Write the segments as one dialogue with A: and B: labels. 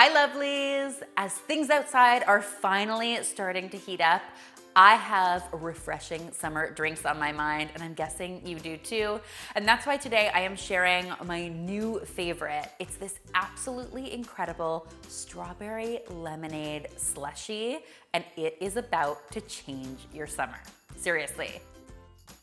A: Hi lovelies! As things outside are finally starting to heat up, I have refreshing summer drinks on my mind, and I'm guessing you do too. And that's why today I am sharing my new favorite. It's this absolutely incredible strawberry lemonade slushie, and it is about to change your summer. Seriously.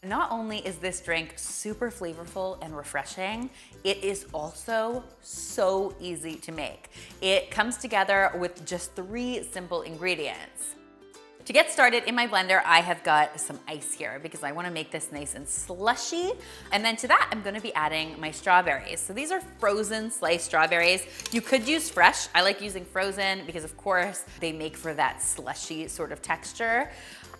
A: Not only is this drink super flavorful and refreshing, it is also so easy to make. It comes together with just 3 simple ingredients. To get started in my blender, I have got some ice here because I want to make this nice and slushy. And then to that, I'm going to be adding my strawberries. So these are frozen sliced strawberries. You could use fresh. I like using frozen because of course they make for that slushy sort of texture.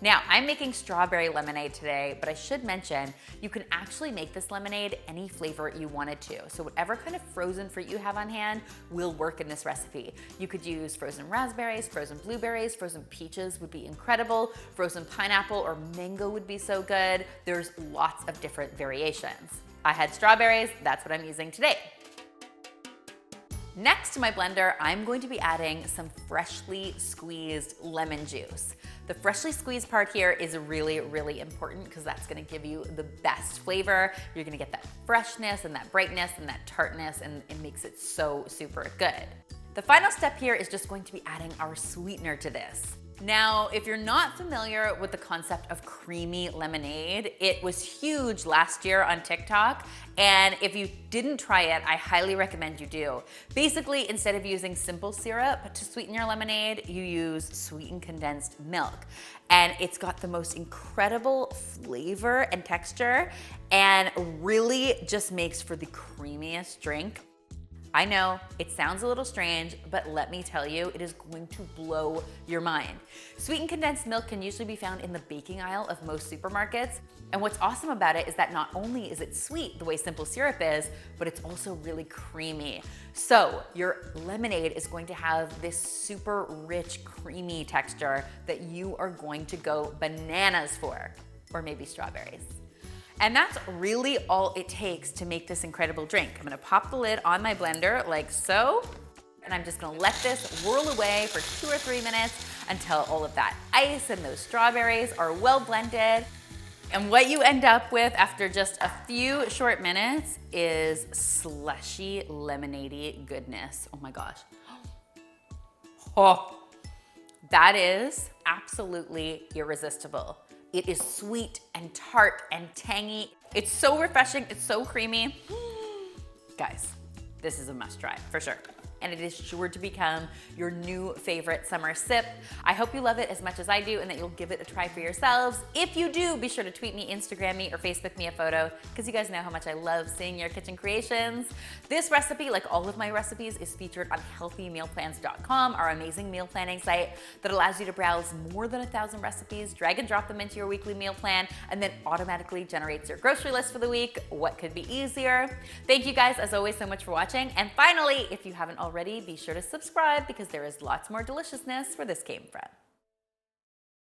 A: Now, I'm making strawberry lemonade today, but I should mention, you can actually make this lemonade any flavor you wanted to. So whatever kind of frozen fruit you have on hand will work in this recipe. You could use frozen raspberries, frozen blueberries, frozen peaches would be incredible, frozen pineapple or mango would be so good. There's lots of different variations. I had strawberries, that's what I'm using today. Next to my blender, I'm going to be adding some freshly squeezed lemon juice. The freshly squeezed part here is really, really important because that's gonna give you the best flavor. You're gonna get that freshness and that brightness and that tartness, and it makes it so super good. The final step here is just going to be adding our sweetener to this. Now, if you're not familiar with the concept of creamy lemonade, it was huge last year on TikTok, and if you didn't try it, I highly recommend you do. Basically, instead of using simple syrup to sweeten your lemonade, you use sweetened condensed milk. And it's got the most incredible flavor and texture, and really just makes for the creamiest drink. I know, it sounds a little strange, but let me tell you, it is going to blow your mind. Sweetened condensed milk can usually be found in the baking aisle of most supermarkets. And what's awesome about it is that not only is it sweet the way simple syrup is, but it's also really creamy. So your lemonade is going to have this super rich, creamy texture that you are going to go bananas for, or maybe strawberries. And that's really all it takes to make this incredible drink. I'm gonna pop the lid on my blender like so, and I'm just gonna let this whirl away for 2 or 3 minutes until all of that ice and those strawberries are well blended. And what you end up with after just a few short minutes is slushy, lemonade-y goodness. Oh my gosh. Oh, that is absolutely irresistible. It is sweet and tart and tangy. It's so refreshing, it's so creamy. Guys, this is a must try for sure. And it is sure to become your new favorite summer sip. I hope you love it as much as I do and that you'll give it a try for yourselves. If you do, be sure to tweet me, Instagram me, or Facebook me a photo because you guys know how much I love seeing your kitchen creations. This recipe, like all of my recipes, is featured on healthymealplans.com, our amazing meal planning site that allows you to browse more than 1,000 recipes, drag and drop them into your weekly meal plan, and then automatically generates your grocery list for the week. What could be easier? Thank you guys, as always, so much for watching. And finally, if you haven't already, be sure to subscribe because there is lots more deliciousness where this came from.